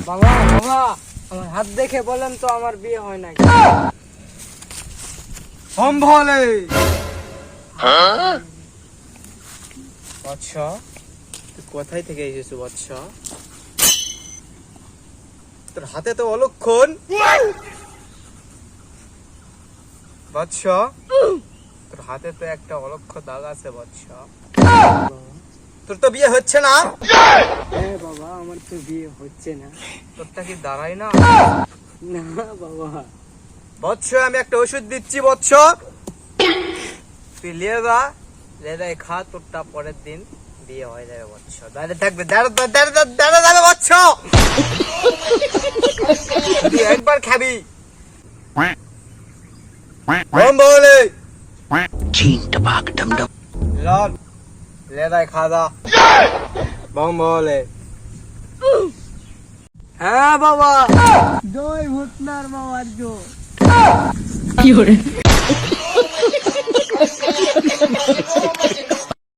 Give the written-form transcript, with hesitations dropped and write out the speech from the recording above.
বাবা বাবা, আমার হাত দেখে বলেন তো আমার বিয়ে হয় নাই। সম্ভলে বৎস, তুই কোথায় থেকে এসেছিস বৎস? তোর হাতে তো অলক্ষণ বৎস, তোর হাতে তো একটা অলক্ষ দাগ আছে বৎস। তোর তো বিয়ে হচ্ছে না। হ্যাঁ বাবা, আমার তো বিয়ে হচ্ছে না। তোরটা কি দাঁড়ায় না? না বাবা। বৎস, আমি একটা ওষুধ দিচ্ছি বৎস, তুই লিয়ে যা, লেদাই খা, তোরটা পরের দিন বিয়ে হয়ে যাবে বৎস। দাঁড়িয়ে থাকবে, দাঁড়া যাবে বৎস, তুই একবার খাবি। বলে লেদাই খা যা, বলে। হ্যাঁ বাবা, জয় ভূতনার বাবার জয়।